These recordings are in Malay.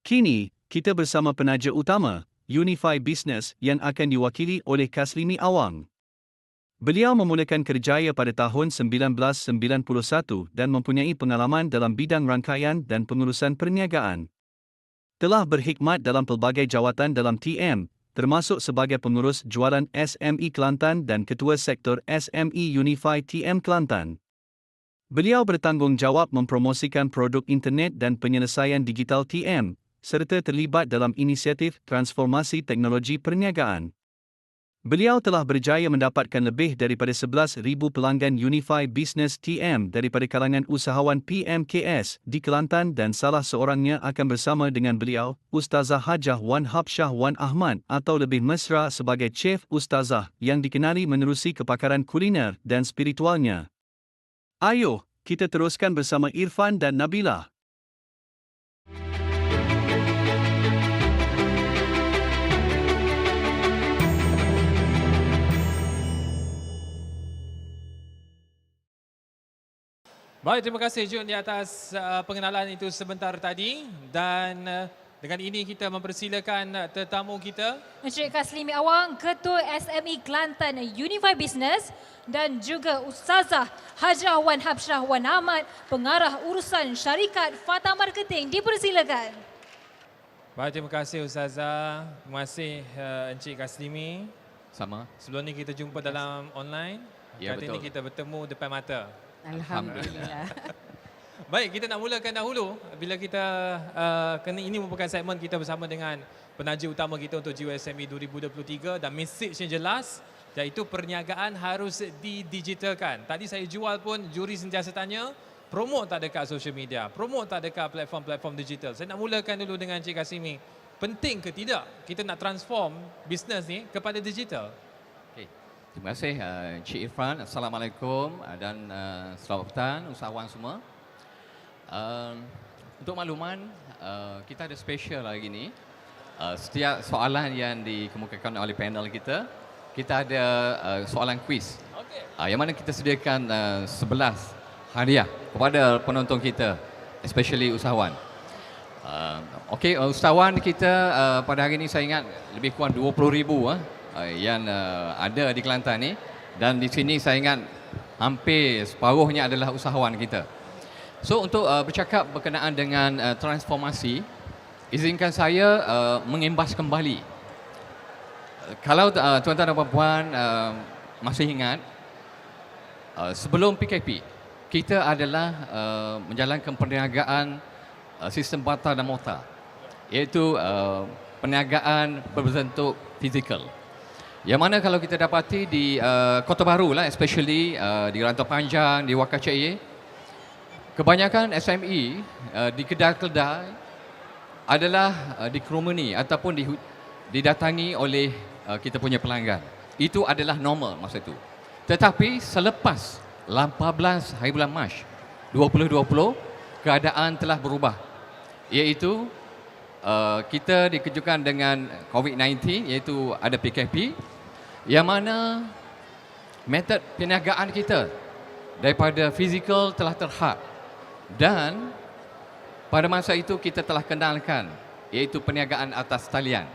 Kini, kita bersama penaja utama, Unify Business yang akan diwakili oleh Kaslimi Awang. Beliau memulakan kerjaya pada tahun 1991 dan mempunyai pengalaman dalam bidang rangkaian dan pengurusan perniagaan. Telah berkhidmat dalam pelbagai jawatan dalam TM, termasuk sebagai pengurus jualan SME Kelantan dan ketua sektor SME Unify TM Kelantan. Beliau bertanggungjawab mempromosikan produk internet dan penyelesaian digital TM, serta terlibat dalam inisiatif transformasi teknologi perniagaan. Beliau telah berjaya mendapatkan lebih daripada 11,000 pelanggan Unify Business TM daripada kalangan usahawan PMKS di Kelantan dan salah seorangnya akan bersama dengan beliau, Ustazah Hajah Wan Habsyah Wan Ahmad atau lebih mesra sebagai Chef Ustazah yang dikenali menerusi kepakaran kuliner dan spiritualnya. Ayo, kita teruskan bersama Irfan dan Nabila. Baik, terima kasih Jun di atas pengenalan itu sebentar tadi dan dengan ini kita mempersilakan tetamu kita Encik Kaslimi Awang, Ketua SME Kelantan Unify Business dan juga Ustazah Hajah Wan Habsyah Wan Ahmad, Pengarah Urusan Syarikat Fata Marketing, dipersilakan. Baik, terima kasih Ustazah. Terima kasih Encik Kaslimi. Sama. Sebelum ni kita jumpa dalam online. Ya, Kali betul. ini kita bertemu depan mata. Alhamdulillah. Baik, kita nak mulakan dahulu bila kita kena ini merupakan segmen kita bersama dengan penaja utama kita untuk GSME 2023 dan mesej yang jelas iaitu perniagaan harus didigitalkan. Tadi saya jual pun juri sentiasa tanya, promote tak dekat social media, promote tak dekat platform-platform digital. Saya nak mulakan dulu dengan Encik Kaslimi. Penting ke tidak kita nak transform bisnes ni kepada digital? Okay. Terima kasih Encik Irfan. Assalamualaikum dan selamat petang usahawan semua. Untuk makluman, kita ada special hari ini. Setiap soalan yang dikemukakan oleh panel kita ada soalan kuis. Okey. Yang mana kita sediakan 11 hadiah kepada penonton kita, especially usahawan. Okey, usahawan kita pada hari ini saya ingat lebih kurang 20,000 yang ada di Kelantan ni, dan di sini saya ingat hampir separuhnya adalah usahawan kita. So untuk bercakap berkenaan dengan transformasi, izinkan saya mengimbas kembali. Kalau tuan-tuan dan puan masih ingat, sebelum PKP kita adalah menjalankan perniagaan sistem barter dan mutar, iaitu perniagaan berbentuk fizikal. Yang mana kalau kita dapati di Kota Baru lah, especially di Rantau Panjang, di Wakacaya, kebanyakan SME di kedai-kedai adalah dikerumuni ataupun didatangi oleh kita punya pelanggan. Itu adalah normal masa itu. Tetapi selepas 18 hari bulan Mac 2020, keadaan telah berubah. Iaitu kita dikejutkan dengan COVID-19, iaitu ada PKP, yang mana metod perniagaan kita daripada fizikal telah terhad, dan pada masa itu kita telah kenalkan iaitu perniagaan atas talian,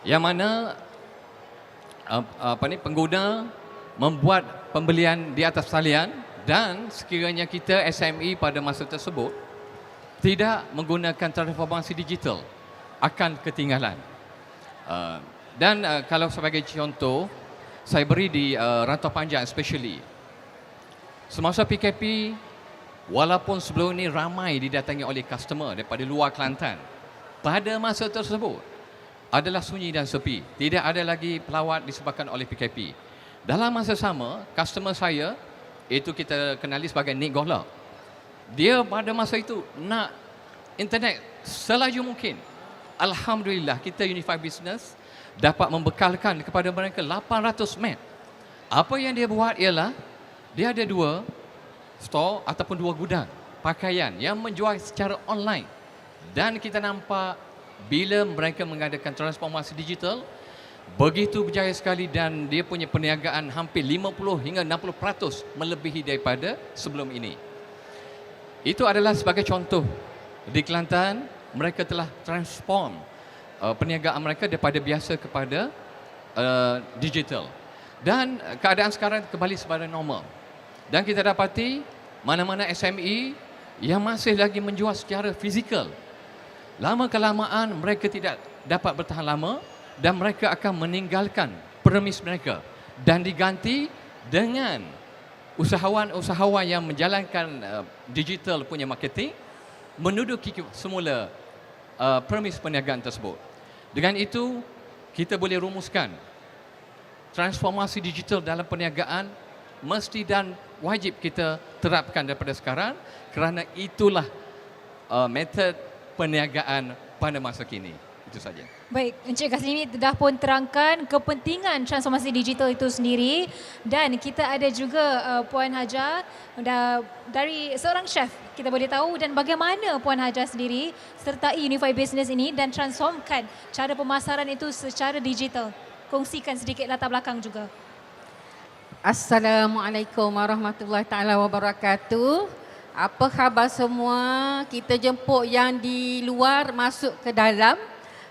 yang mana pengguna membuat pembelian di atas talian, dan sekiranya kita SME pada masa tersebut tidak menggunakan transformasi digital akan ketinggalan. Dan kalau sebagai contoh, saya beri di Rantau Panjang especially. Semasa PKP, walaupun sebelum ini ramai didatangi oleh customer daripada luar Kelantan, pada masa tersebut adalah sunyi dan sepi. Tidak ada lagi pelawat disebabkan oleh PKP. Dalam masa sama, customer saya, itu kita kenali sebagai Nick Golak, dia pada masa itu nak internet selaju mungkin. Alhamdulillah, kita Unify Business dapat membekalkan kepada mereka 800 meg. Apa yang dia buat ialah dia ada 2 store ataupun 2 gudang pakaian yang menjual secara online. Dan kita nampak bila mereka mengadakan transformasi digital, begitu berjaya sekali, dan dia punya perniagaan hampir 50 hingga 60% melebihi daripada sebelum ini. Itu adalah sebagai contoh di Kelantan mereka telah transform perniagaan mereka daripada biasa kepada digital. Dan keadaan sekarang kembali sepada normal. Dan kita dapati mana-mana SME yang masih lagi menjual secara fizikal, lama kelamaan mereka tidak dapat bertahan lama dan mereka akan meninggalkan premis mereka dan diganti dengan usahawan-usahawan yang menjalankan digital punya marketing menduduki semula premis perniagaan tersebut. Dengan itu, kita boleh rumuskan transformasi digital dalam perniagaan mesti dan wajib kita terapkan daripada sekarang kerana itulah metod perniagaan pada masa kini. Itu saja. Baik, Encik Kaslimi dah pun terangkan kepentingan transformasi digital itu sendiri dan kita ada juga Puan Hajar dari seorang chef. Kita boleh tahu dan bagaimana Puan Hajar sendiri sertai Unify Business ini dan transformkan cara pemasaran itu secara digital. Kongsikan sedikit latar belakang juga. Assalamualaikum warahmatullahi taala wabarakatuh. Apa khabar semua? Kita jemput yang di luar masuk ke dalam.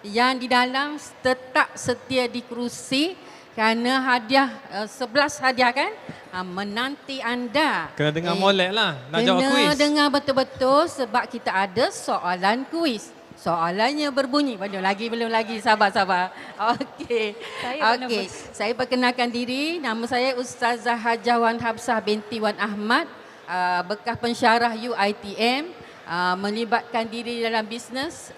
Yang di dalam tetap setia di kerusi kerana hadiah 11 hadiah kan menanti anda. Kena dengar molek lah, nak jawab kuis. Kena dengar betul-betul sebab kita ada soalan kuis. Soalannya berbunyi, belum lagi, sabar. Okey. Okey, saya perkenalkan diri, nama saya Ustazah Hajah Wan Hafsah binti Wan Ahmad, bekas pensyarah UiTM, melibatkan diri dalam bisnes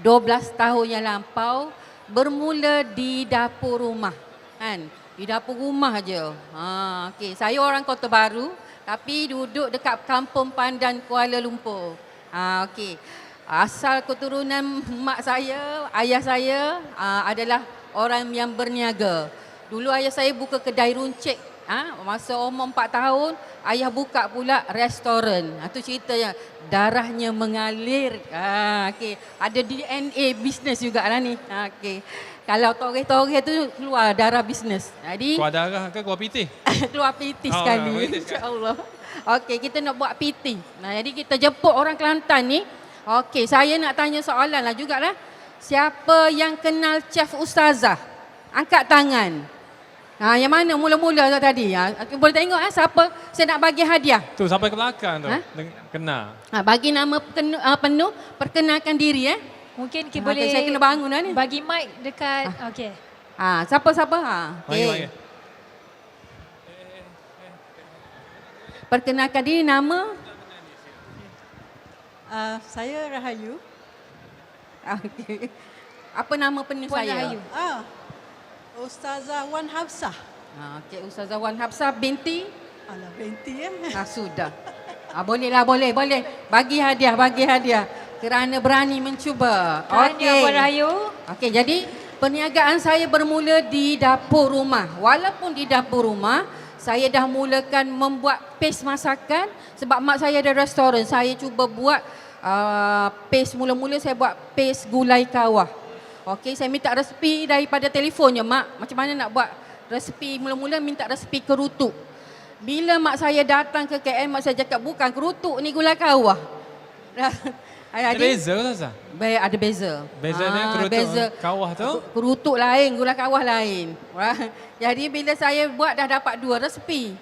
12 tahun yang lampau, bermula di dapur rumah kan, di dapur rumah je. Okey, saya orang Kota Baru tapi duduk dekat Kampung Pandan Kuala Lumpur. Okey, asal keturunan mak saya, ayah saya adalah orang yang berniaga. Dulu ayah saya buka kedai runcit. Masa umur 4 tahun, ayah buka pula restoran. Itu ceritanya, darahnya mengalir. Okay. Ada DNA bisnes juga lah ni. Okay. Kalau toreh-toreh tu keluar darah bisnes. Jadi Keluar darah ke keluar pitih? keluar piti sekali. InsyaAllah. Okey, kita nak buat piti. Jadi kita jemput orang Kelantan ni. Okey, saya nak tanya soalan lah jugalah. Siapa yang kenal Chef Ustazah? Angkat tangan. Yang mana mula-mula tadi? Boleh tengok siapa saya nak bagi hadiah. Tu sampai ke belakang tu. Kena. Bagi nama penuh, perkenalkan diri Mungkin kita boleh saya kena bangun dah ni. bagi mic dekat okey. Siapa-siapa? Mari. Perkenalkan diri, nama? Saya Rahayu. Okey. Apa nama penuh Puan saya? Rahayu. Ustazah Wan Hafsah. Okey, Ustazah Wan Hafsah binti? Alah, binti ya. Sudah. Boleh. Bagi hadiah. Kerana berani mencuba. Tahniah Puan Rahayu. Okey, jadi perniagaan saya bermula di dapur rumah. Walaupun di dapur rumah, saya dah mulakan membuat paste masakan sebab mak saya ada restoran. Saya cuba buat paste, mula-mula saya buat paste gulai kawah. Okey, saya minta resepi daripada telefonnya, mak. Macam mana nak buat resepi? Mula-mula minta resepi kerutuk. Bila mak saya datang ke KL, mak saya cakap bukan kerutuk ni, gulai kawah. Ada beza ke Ustazah? Baik, ada beza. Bezanya kerutuk kawah tu? Kerutuk lain, gulai kawah lain. Jadi bila saya buat dah dapat 2 resepi.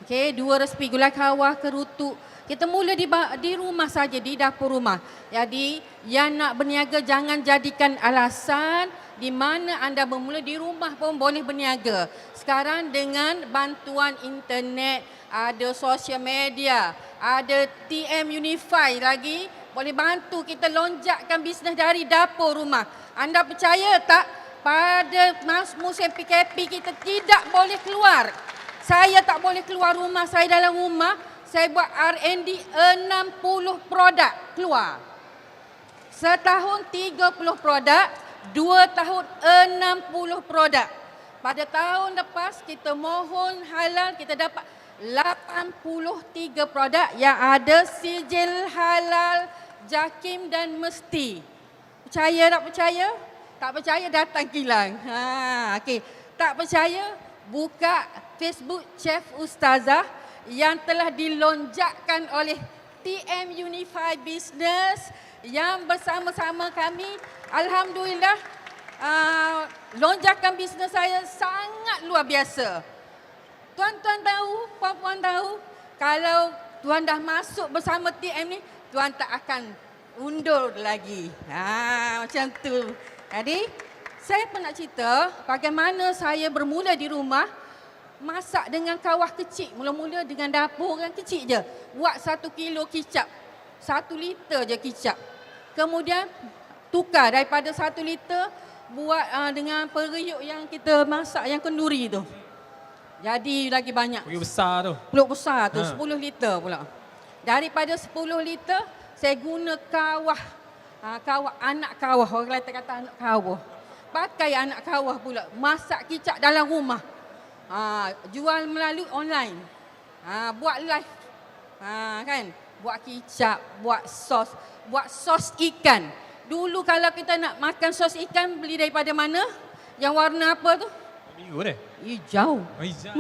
Okey, 2 resepi gulai kawah, kerutuk. Kita mula di rumah saja, di dapur rumah. Jadi yang nak berniaga jangan jadikan alasan di mana anda bermula, di rumah pun boleh berniaga. Sekarang dengan bantuan internet, ada sosial media, ada TM Unify lagi, boleh bantu kita lonjakkan bisnes dari dapur rumah. Anda percaya tak, pada musim PKP kita tidak boleh keluar. Saya tak boleh keluar rumah, saya dalam rumah. Saya buat R&D 60 produk keluar. Setahun 30 produk, 2 tahun 60 produk. Pada tahun lepas kita mohon halal, kita dapat 83 produk yang ada sijil halal, JAKIM dan mesti. Percaya tak percaya? Tak percaya datang kilang. Okey. Tak percaya, buka Facebook Chef Ustazah yang telah dilonjakkan oleh TM Unify Business yang bersama-sama kami, alhamdulillah, lonjakan bisnes saya sangat luar biasa. Tuan-tuan tahu, puan-puan tahu, kalau tuan dah masuk bersama TM ni, tuan tak akan undur lagi. Macam tu. Jadi, saya pun nak cerita bagaimana saya bermula di rumah, masak dengan kawah kecil. Mula-mula dengan dapur yang kecil je. Buat 1 kilo kicap. 1 liter je kicap. Kemudian, tukar daripada 1 liter, buat dengan periuk yang kita masak, yang kenduri tu. Jadi lagi banyak. Periuk besar tu. Peluk besar tu, 10 liter pula. Daripada 10 liter, saya guna kawah. Kawah, anak kawah. Orang Kelantan kata anak kawah. Pakai anak kawah pula. Masak kicap dalam rumah. Jual melalui online. Buat live. Kan? Buat kicap, buat sos ikan. Dulu kalau kita nak makan sos ikan, beli daripada mana? Yang warna apa tu? Biru deh. Hijau. Oh, hijau.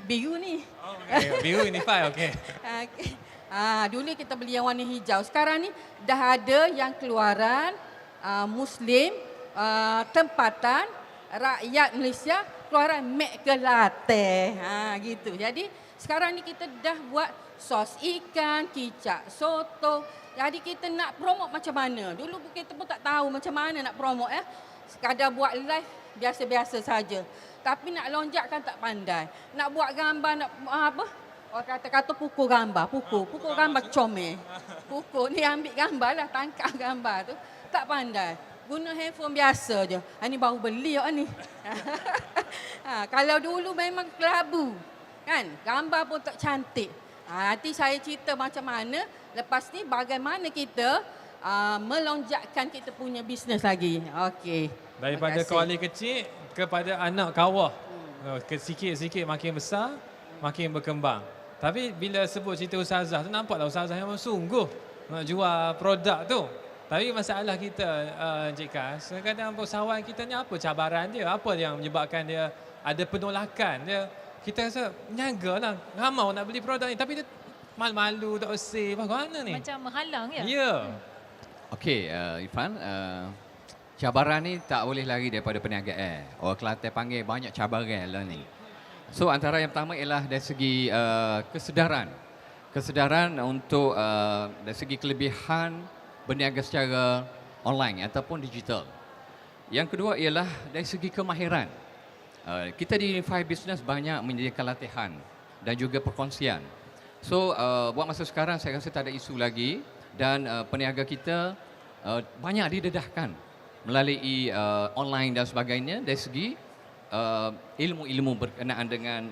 Biru ni. Oh, okay. Biru unify, okey. Okay. Dulu kita beli yang warna hijau. Sekarang ni dah ada yang keluaran Muslim, tempatan, rakyat Malaysia, keluaran McGelate. Gitu. Jadi sekarang ni kita dah buat sos ikan, kicap soto. Jadi kita nak promote macam mana? Dulu kita pun tak tahu macam mana nak promote. Sekadar buat live biasa-biasa saja. Tapi nak lonjakkan tak pandai. Nak buat gambar, nak apa? Orang kata pukul gambar. Pukul gambar comel. Pukul ni ambil gambar lah, tangkap gambar tu. Tak pandai. Guna handphone biasa je. Ini baru beli ni. Kalau dulu memang kelabu. Kan? Gambar pun tak cantik. Nanti saya cerita macam mana. Lepas ni bagaimana kita melonjakkan kita punya bisnes lagi. Okey. Daripada kuali kecil kepada anak kawah. Sikit-sikit makin besar, makin berkembang. Tapi bila sebut cerita Ustazah tu, nampaklah Ustazah yang sungguh nak jual produk tu. Tapi masalah kita, Encik Kas, kadang-kadang usahawan kita ni apa cabaran dia? Apa yang menyebabkan dia ada penolakan? Kita rasa niagalah, ramai orang nak beli produk ni. Tapi dia malu-malu, tak usah. Bagaimana ni? Macam menghalang ya? Ya. Okey, Irfan, cabaran ni tak boleh lari daripada perniagaan. Orang Kelantan panggil banyak cabaran lah ni. So antara yang pertama ialah dari segi kesedaran. Kesedaran untuk dari segi kelebihan berniaga secara online ataupun digital. Yang kedua ialah dari segi kemahiran. Kita di Unify Business banyak menyediakan latihan dan juga perkongsian. So buat masa sekarang saya rasa tak ada isu lagi dan peniaga kita banyak didedahkan melalui online dan sebagainya dari segi ilmu-ilmu berkenaan dengan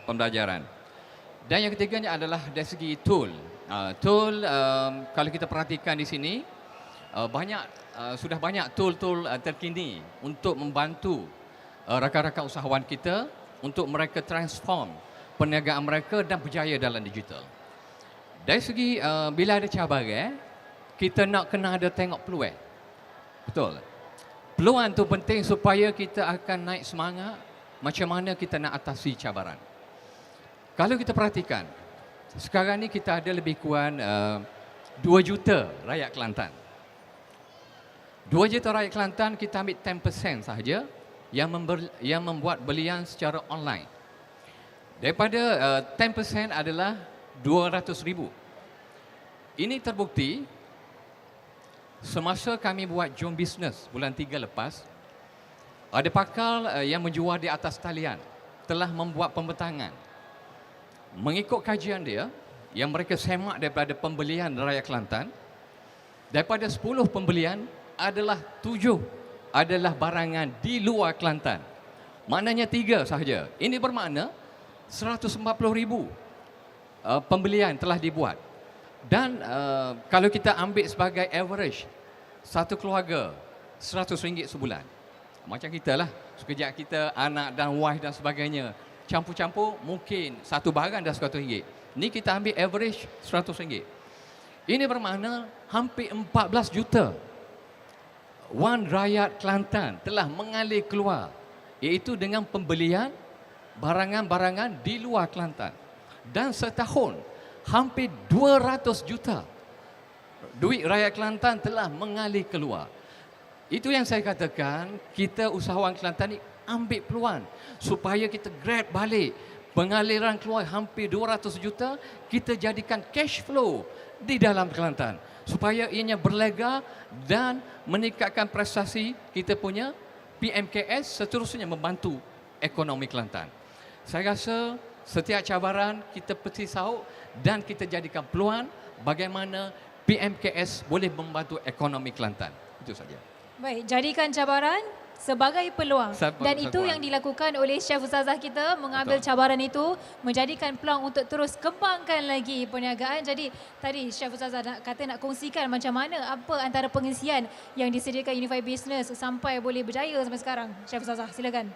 pembelajaran. Dan yang ketiganya adalah dari segi tool. Kalau kita perhatikan di sini sudah banyak tool-tool terkini untuk membantu rakan-rakan usahawan kita untuk mereka transform perniagaan mereka dan berjaya dalam digital. Dari segi bila ada cabaran, kita nak kena ada tengok peluang. Betul. Peluang tu penting supaya kita akan naik semangat macam mana kita nak atasi cabaran. Kalau kita perhatikan, sekarang ni kita ada lebih kurang 2 juta rakyat Kelantan. 2 juta rakyat Kelantan kita ambil 10% sahaja yang membuat belian secara online. Daripada 10% adalah 200,000. Ini terbukti semasa kami buat Jom Business bulan 3 lepas, ada pakar yang menjual di atas talian telah membuat pembentangan. Mengikut kajian dia, yang mereka semak daripada pembelian rakyat Kelantan, daripada 10 pembelian adalah 7 adalah barangan di luar Kelantan. Maknanya 3 sahaja. Ini bermakna 140,000 pembelian telah dibuat. Dan kalau kita ambil sebagai average, satu keluarga RM100 sebulan. Macam kita lah, sekejap kita anak dan wife dan sebagainya. Campur-campur mungkin satu barang dah RM100. Ni kita ambil average RM100. Ini bermakna hampir 14 juta wan rakyat Kelantan telah mengalir keluar, iaitu dengan pembelian barangan-barangan di luar Kelantan. Dan setahun hampir 200 juta duit rakyat Kelantan telah mengalir keluar. Itu yang saya katakan, kita usahawan Kelantan ni ambil peluang supaya kita grab balik pengaliran keluar hampir 200 juta, kita jadikan cash flow di dalam Kelantan supaya ianya berlega dan meningkatkan prestasi kita punya PMKS, seterusnya membantu ekonomi Kelantan. Saya rasa setiap cabaran kita peti sahut dan kita jadikan peluang bagaimana PMKS boleh membantu ekonomi Kelantan. Itu saja. Baik, jadikan cabaran sebagai peluang. Dan itu peluang. yang dilakukan oleh Chef Ustazah kita, mengambil cabaran itu, menjadikan peluang untuk terus kembangkan lagi perniagaan. Jadi tadi Chef Ustazah nak kongsikan macam mana, apa antara pengisian yang disediakan Unify Business sampai boleh berjaya sampai sekarang. Chef Ustazah, silakan.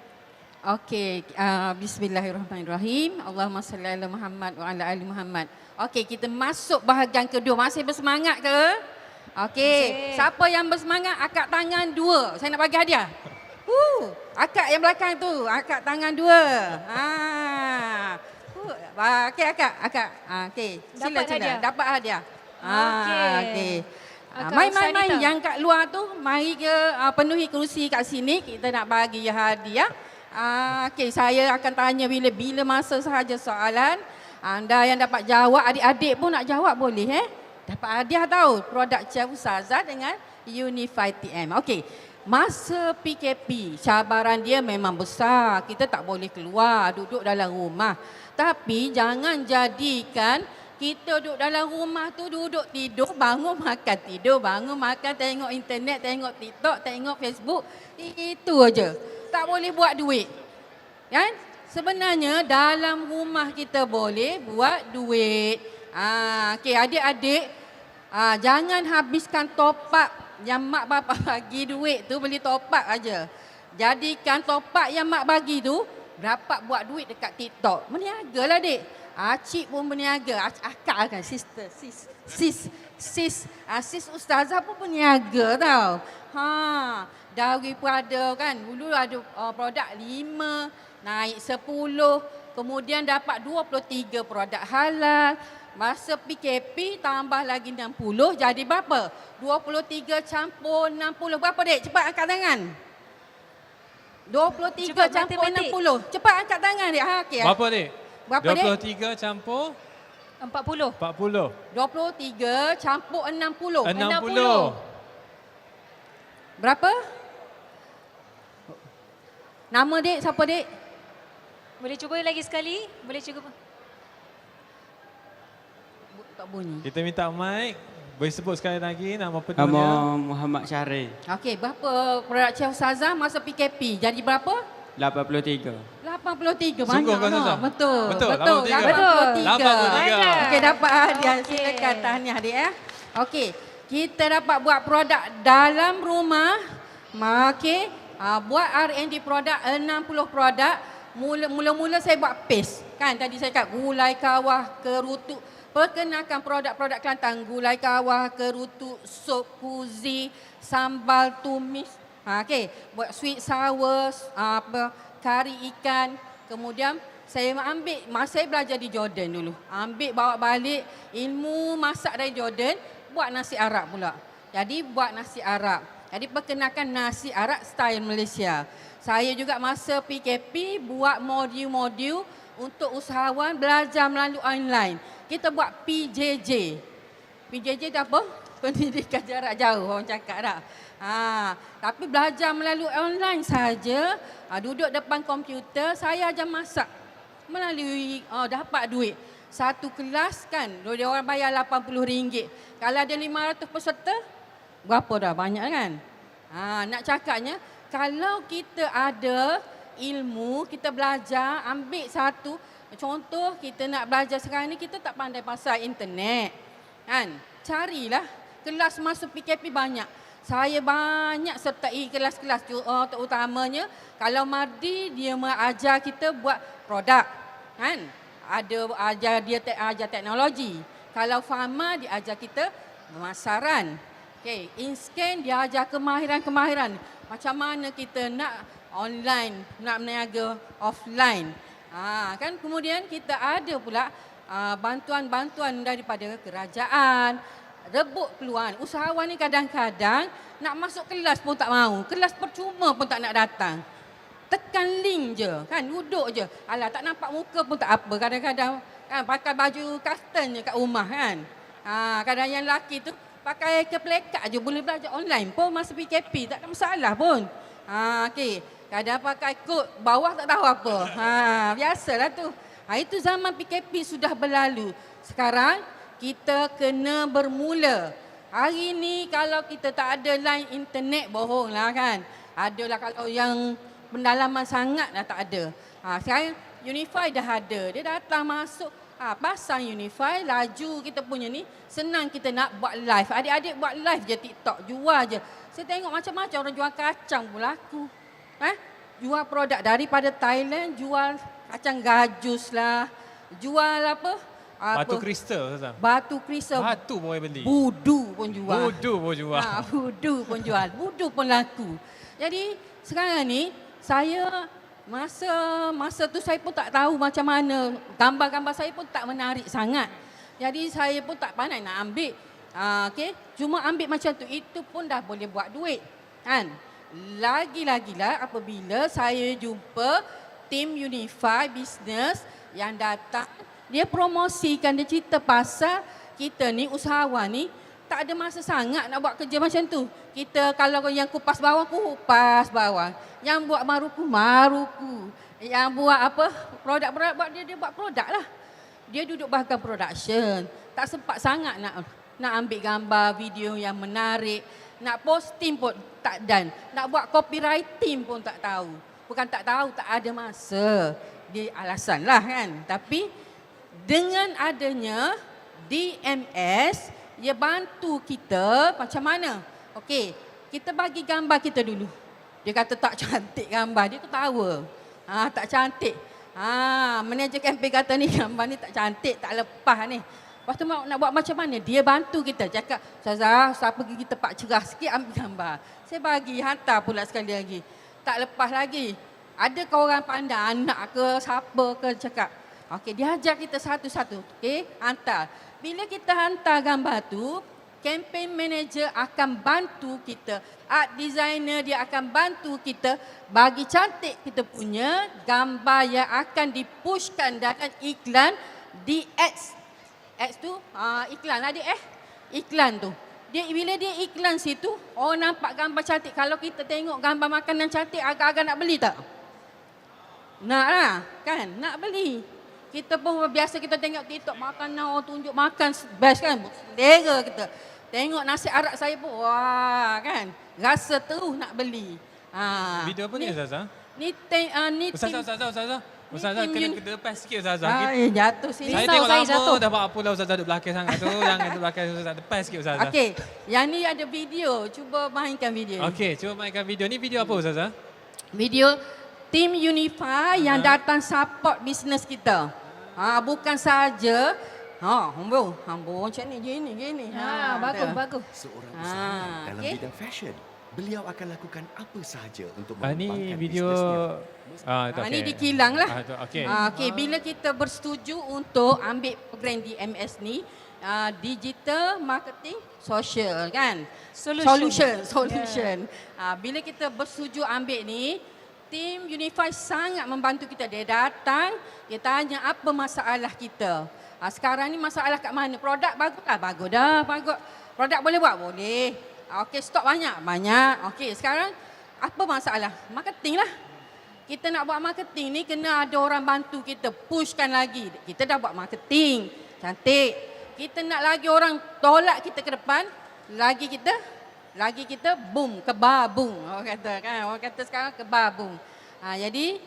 Okey, bismillahirrahmanirrahim. Allahumma salli ala Muhammad wa ala ali Muhammad. Okey, kita masuk bahagian kedua. Masih bersemangat ke? Okey, siapa yang bersemangat angkat tangan 2. Saya nak bagi hadiah. Akak yang belakang tu, akak tangan 2. Okey akak. Okey, sila. Dapat hadiah. Okey. Mai yang kat luar tu, mari ke penuhi kerusi kat sini, kita nak bagi hadiah. Okey, saya akan tanya bila masa sahaja soalan. Anda yang dapat jawab, adik-adik pun nak jawab boleh Dapat hadiah tahu produk Chef Ustazah dengan Unify TM. Okey. Masa PKP, cabaran dia memang besar. Kita tak boleh keluar, duduk dalam rumah. Tapi jangan jadikan kita duduk dalam rumah tu duduk tidur, bangun makan, tidur, bangun makan, tengok internet, tengok TikTok, tengok Facebook. Itu aja. Tak boleh buat duit. Kan? Sebenarnya dalam rumah kita boleh buat duit. Okey, adik-adik, jangan habiskan top up yang mak bapak bagi duit tu beli top up aja. Jadikan top up yang mak bagi tu dapat buat duit dekat TikTok. Berniagalah dik. Cik pun berniaga, akak kan, sister, sis Ustazah pun berniaga tau. Daripada kan dulu ada produk 5 naik 10, kemudian dapat 23 produk halal. Masa PKP tambah lagi 60, jadi berapa? 23 campur 60. Berapa dek? Cepat angkat tangan. 23 cepat campur 60. Cepat angkat tangan dek. Okay. Berapa dek? Berapa 23 dek? campur 40. 40. 23 campur 60. 60. Berapa? Nama dek siapa dek? Boleh cuba lagi sekali? Boleh cuba. Tak bunyi. Kita minta mic. Boleh sebut sekali lagi nama penuhnya. Nama Muhammad Syahrir. Okey, berapa produk Chef Ustazah masa PKP? Jadi berapa? 83. 83. Sungguh Banyak kau Ustazah? Betul. Betul, 83. 83. Okey, dapat hadiah. Silakan tahniah dia. Okey, kita dapat buat produk dalam rumah. Okey, buat R&D produk 60 produk. Mula-mula saya buat paste. Kan tadi saya kata gulai kawah, kerutuk. Perkenalkan produk-produk Kelantan, gulai kawah, kerutuk, sup kuzi, sambal tumis. Okey, buat sweet sour, kari ikan. Kemudian saya masa saya belajar di Jordan dulu. Bawa balik ilmu masak dari Jordan, buat nasi Arab pula. Jadi buat nasi Arab. Jadi perkenalkan nasi Arab style Malaysia. Saya juga masa PKP buat modul-modul untuk usahawan belajar melalui online. Kita buat PJJ. PJJ itu apa? Pendidikan jarak jauh, orang cakap tak? Tapi belajar melalui online saja, duduk depan komputer, saya ajar masak. Melalui, dapat duit. Satu kelas kan, dia orang bayar RM80. Kalau ada 500 peserta, berapa dah? Banyak kan? Nak cakapnya, kalau kita ada ilmu, kita belajar, ambil satu. Contoh, kita nak belajar sekarang ni, kita tak pandai pasal internet. Kan? Carilah kelas masuk PKP banyak. Saya banyak sertai kelas-kelas terutamanya. Kalau Mardi, dia mengajar kita buat produk. Kan? Dia ajar teknologi. Kalau Fama, dia ajar kita pemasaran. Okay. Inscan, dia ajar kemahiran-kemahiran. Macam mana kita nak online, nak berniaga offline. Kan kemudian kita ada pula bantuan-bantuan daripada kerajaan, rebut peluang. Usahawan ni kadang-kadang nak masuk kelas pun tak mau. Kelas percuma pun tak nak datang. Tekan link je kan, duduk je. Alah tak nampak muka pun tak apa. Kadang-kadang kan pakai baju custom je kat rumah kan. Kadang yang lelaki tu pakai keplekat je boleh belajar online pun masa PKP tak ada masalah pun. Okey. Kadang pakai kod bawah tak tahu apa. Biasalah tu. Itu zaman PKP sudah berlalu. Sekarang kita kena bermula. Hari ni kalau kita tak ada line internet bohonglah kan. Adalah kalau yang pendalaman sangat dah tak ada. Sekarang Unify dah ada. Dia datang masuk, pasang Unify, laju kita punya ni, senang kita nak buat live. Adik-adik buat live je TikTok, jual je. Saya tengok macam-macam orang jual kacang pun laku. Jual produk daripada Thailand, jual kacang gajus lah, jual apa? Batu kristal Ustazah. Batu kristal. Batu pun boleh beli. Budu pun jual. Budu pun jual. Budu pun jual. Budu pun laku. Jadi sekarang ni saya masa tu saya pun tak tahu macam mana. Gambar-gambar saya pun tak menarik sangat. Jadi saya pun tak pandai nak ambil. Okay? Cuma ambil macam tu. Itu pun dah boleh buat duit. Kan? Lagi-lagilah apabila saya jumpa tim Unify Business yang datang. Dia promosikan, dia cerita pasal kita ni usahawan ni tak ada masa sangat nak buat kerja macam tu. Kita kalau yang kupas bawah, yang buat maruku. Yang buat apa, produk-produk buat dia buat produk lah. Dia duduk bahagian production. Tak sempat sangat nak ambil gambar, video yang menarik. Nak posting pun tak dan. Nak buat copywriting pun tak tahu. Bukan tak tahu, tak ada masa. Dia alasan lah kan. Tapi dengan adanya DMS, dia bantu kita macam mana? Okey, kita bagi gambar kita dulu. Dia kata tak cantik gambar, dia ketawa. Tak cantik. Manager kempen kata ni gambar ni tak cantik, tak lepas ni. Lepas tu nak buat macam mana? Dia bantu kita. Cakap, Ustazah, saya pergi kita tempat cerah sikit ambil gambar. Saya bagi, hantar pula sekali lagi. Tak lepas lagi. Adakah orang pandang anak ke, siapa ke cakap. Okey, dia ajar kita satu-satu. Okey, hantar. Bila kita hantar gambar tu, campaign manager akan bantu kita. Art designer dia akan bantu kita bagi cantik kita punya gambar yang akan dipushkan dalam iklan di ads. Ads tu iklan lah dia iklan tu. Bila dia iklan situ, orang nampak gambar cantik. Kalau kita tengok gambar makanan cantik, agak-agak nak beli tak? Nak lah, kan? Nak beli. Kita pun biasa kita tengok TikTok makanan orang tunjuk makan best kan. Selera kita. Tengok nasi arak saya pun wah kan. Rasa terus nak beli. Video apa ni Ustazah? Ni Ustazah kena ke depan sikit Ustazah. Jatuh sini. Saya tengok lama dah buat apa lah Ustazah duduk belakang sangat tu. Jangan duduk belakang Ustazah, depan sikit Ustazah. Okey, yang ni ada video. Cuba mainkan video. Okey, cuba mainkan video. Ni video apa Ustazah? Video tim Unify yang datang support bisnes kita. Bukan saja Hambo macam ni gini. Bagus. Seorang usahawan dalam bidang fashion, beliau akan lakukan apa sahaja untuk ni mengembangkan video bisnesnya. Ni di kilang lah. Okey. Bila kita bersetuju untuk ambil program DMS ni, digital marketing social kan, solution. Bila kita bersetuju ambil ni, tim Unify sangat membantu kita. Dia datang, dia tanya apa masalah kita. Sekarang ni masalah kat mana? Produk bagus lah? Bagus. Produk boleh buat? Boleh. Okey, stok banyak? Banyak. Okey, sekarang apa masalah? Marketing lah. Kita nak buat marketing ni kena ada orang bantu kita, pushkan lagi. Kita dah buat marketing, cantik. Kita nak lagi orang tolak kita ke depan, lagi kita boom, kebabung. Orang kata sekarang kebabung. Jadi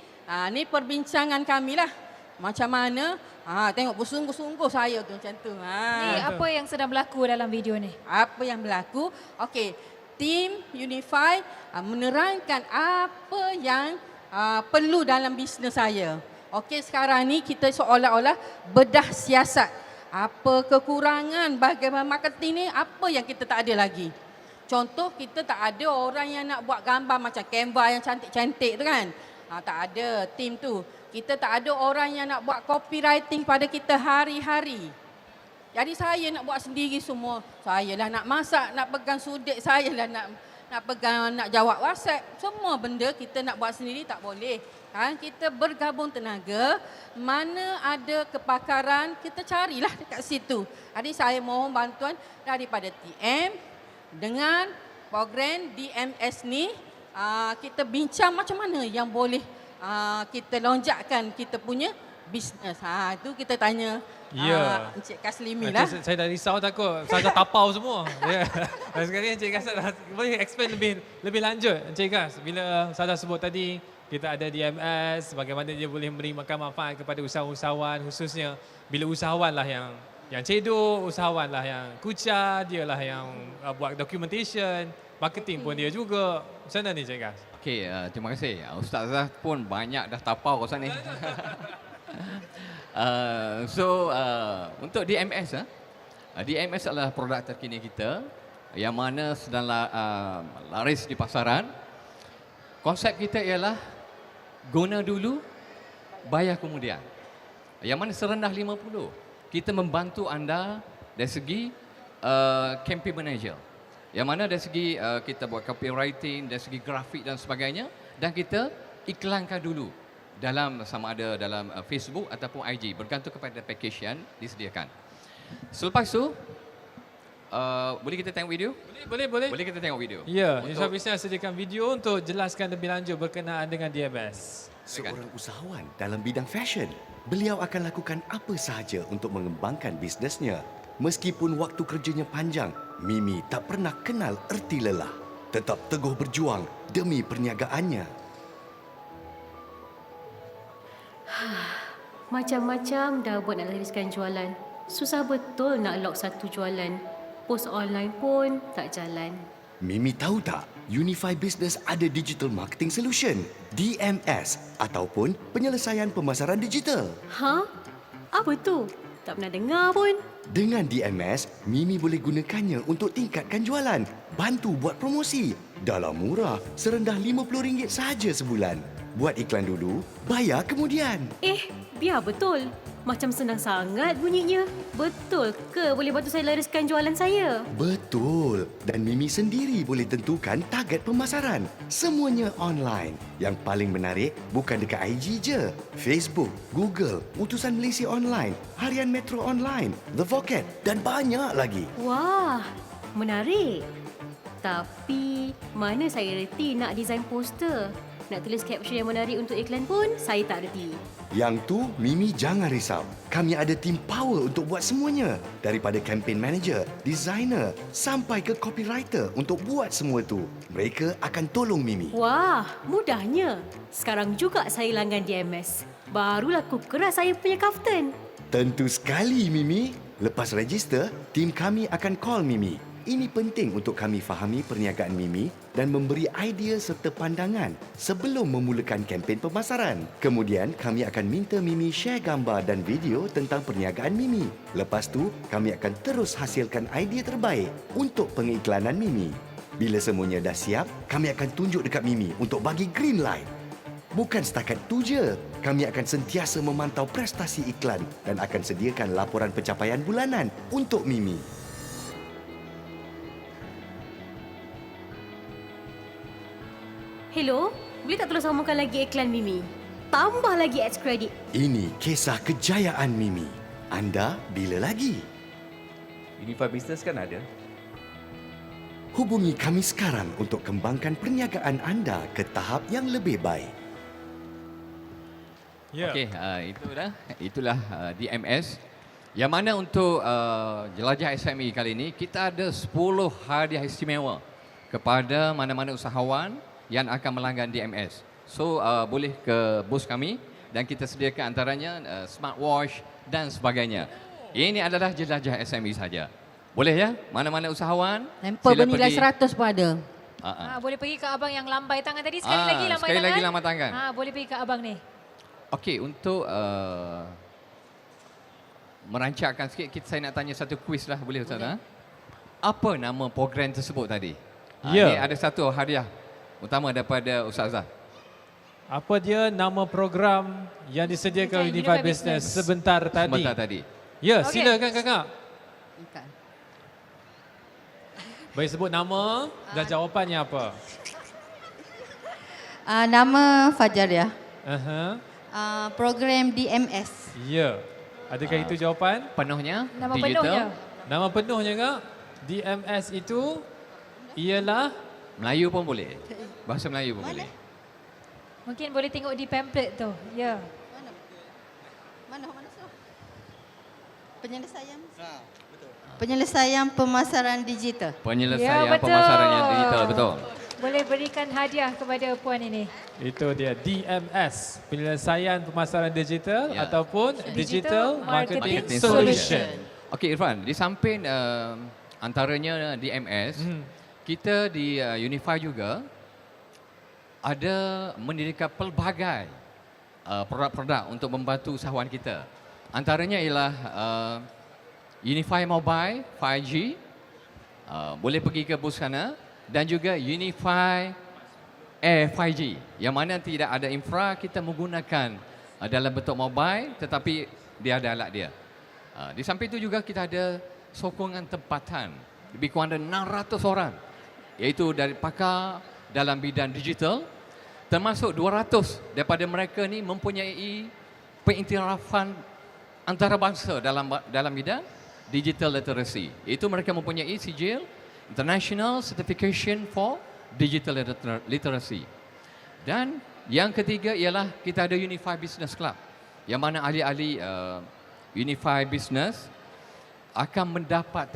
ni perbincangan kami lah. Macam mana? Tengok bersungguh-sungguh saya tu macam tu. Ni apa yang sedang berlaku dalam video ni? Apa yang berlaku? Okey, tim Unify menerangkan apa yang perlu dalam bisnes saya. Okey, sekarang ni kita seolah-olah bedah siasat. Apa kekurangan bagaimana marketing ni, apa yang kita tak ada lagi. Contoh, kita tak ada orang yang nak buat gambar macam Canva yang cantik-cantik tu kan. Tak ada tim tu. Kita tak ada orang yang nak buat copywriting pada kita hari-hari. Jadi saya nak buat sendiri semua. Saya lah nak masak, nak pegang sudik, saya lah nak pegang, nak jawab WhatsApp. Semua benda kita nak buat sendiri tak boleh. Kita bergabung tenaga, mana ada kepakaran, kita carilah dekat situ. Jadi saya mohon bantuan daripada TM dengan program DMS ni, kita bincang macam mana yang boleh kita lonjakkan kita punya bisnes. Itu kita tanya Encik Kaslimi lah. Saya dah risau takut Ustazah tapau semua. Dan sekali Encik Kas boleh explain lebih lanjut Encik Kas, bila Ustazah sebut tadi kita ada DMS, bagaimana dia boleh memberikan manfaat kepada usahawan khususnya bila usahawan lah yang cedok, usahawan lah yang kucar, dia lah yang buat documentation, marketing pun dia juga. Macam mana ni Encik Kas? Okey, terima kasih. Ustazah pun banyak dah tapau kawasan ni. Untuk DMS, DMS adalah produk terkini kita yang mana sedang laris di pasaran. Konsep kita ialah guna dulu, bayar kemudian. Yang mana serendah 50. Kita membantu anda dari segi campaign manager. Yang mana dari segi kita buat copywriting, dari segi grafik dan sebagainya, dan kita iklankan dulu dalam sama ada dalam Facebook ataupun IG, bergantung kepada package yang disediakan. Selepas tu boleh kita tengok video? Boleh. Boleh kita tengok video? Ya, Unified Business sediakan video untuk jelaskan lebih lanjut berkenaan dengan DMS. Seorang usahawan dalam bidang fashion, beliau akan lakukan apa sahaja untuk mengembangkan bisnesnya. Meskipun waktu kerjanya panjang, Mimi tak pernah kenal erti lelah. Tetap teguh berjuang demi perniagaannya. Macam-macam dah buat nak lariskan jualan. Susah betul nak lock satu jualan. Post online pun tak jalan. Mimi tahu tak, Unified Business ada Digital Marketing Solution, DMS ataupun penyelesaian pemasaran digital. Apa tu? Tak pernah dengar pun. Dengan DMS, Mimi boleh gunakannya untuk tingkatkan jualan, bantu buat promosi. Dalam murah, serendah RM50 sahaja sebulan. Buat iklan dulu, bayar kemudian. Biar betul. Macam senang sangat bunyinya. Betul ke boleh bantu saya lariskan jualan saya? Betul. Dan Mimi sendiri boleh tentukan target pemasaran. Semuanya online. Yang paling menarik bukan dekat IG je. Facebook, Google, Utusan Malaysia Online, Harian Metro Online, The Vocat dan banyak lagi. Wah, menarik. Tapi mana saya reti nak design poster? Nak tulis caption yang menarik untuk iklan pun saya tak reti. Yang tu, Mimi jangan risau. Kami ada tim power untuk buat semuanya. Daripada campaign manager, designer, sampai ke copywriter untuk buat semua tu. Mereka akan tolong Mimi. Wah, mudahnya. Sekarang juga saya langgan DMS. Baru laku keras saya punya kaftan. Tentu sekali, Mimi. Lepas register, tim kami akan call Mimi. Ini penting untuk kami fahami perniagaan Mimi dan memberi idea serta pandangan sebelum memulakan kempen pemasaran. Kemudian, kami akan minta Mimi share gambar dan video tentang perniagaan Mimi. Lepas tu, kami akan terus hasilkan idea terbaik untuk pengiklanan Mimi. Bila semuanya dah siap, kami akan tunjuk dekat Mimi untuk bagi green light. Bukan setakat tu je, kami akan sentiasa memantau prestasi iklan dan akan sediakan laporan pencapaian bulanan untuk Mimi. Hello, boleh tak tolong sambungkan lagi iklan Mimi? Tambah lagi ads credit. Ini kisah kejayaan Mimi. Anda bila lagi? Unified Business kan ada. Hubungi kami sekarang untuk kembangkan perniagaan anda ke tahap yang lebih baik. Okey, itulah DMS. Yang mana untuk jelajah SME kali ini, kita ada 10 hadiah istimewa kepada mana-mana usahawan yang akan melanggan DMS. So, boleh ke booth kami dan kita sediakan antaranya smartwatch dan sebagainya. Ini adalah jelajah SME saja. Boleh ya? Mana-mana usahawan. Sampel bernilai 100 pun ada. Boleh pergi ke abang yang lambai tangan tadi. Sekali lagi lambai sekali tangan. lagi lambai tangan. Boleh pergi ke abang ni. Okey, untuk merancangkan sikit, saya nak tanya satu kuis lah, boleh Ustaz? Apa nama program tersebut tadi? Ini ada satu hadiah utama daripada Ustazah. Apa dia nama program yang disediakan Unified Business sebentar tadi? Sebentar tadi. Ya, silakan kakak. Bukan. Baik, sebut nama dan jawapannya apa? Nama Fajar ya. Aha. Program DMS. Ya. Adakah itu jawapan? Penuhnya Nama digital. penuhnya. Nama penuhnya kak? DMS itu ialah Melayu pun boleh. Bahasa Melayu pun boleh. Mungkin boleh tengok di pamphlet tu. Ya. Mana surah? Penyelesaian pemasaran digital. Penyelesaian Ya, betul. pemasaran yang digital, betul. Boleh berikan hadiah kepada puan ini. itu dia DMS, penyelesaian pemasaran digital Ya. ataupun Digital Marketing, Marketing Solution. Okey Irfan, di samping antaranya DMS, kita di Unify juga ada mendirikan pelbagai produk-produk untuk membantu usahawan kita. Antaranya ialah Unify Mobile 5G, boleh pergi ke bus sana, dan juga Unify Air 5G yang mana tidak ada infra, kita menggunakan dalam bentuk mobile tetapi dia ada alat dia. Di samping itu juga kita ada sokongan tempatan lebih kurang dari 600 orang iaitu dari pakar dalam bidang digital, termasuk 200 daripada mereka ni mempunyai pengiktirafan antarabangsa dalam bidang digital literacy. Itu mereka mempunyai sijil International Certification for Digital Literacy. Dan yang ketiga ialah kita ada Unify Business Club yang mana ahli-ahli Unify Business akan mendapat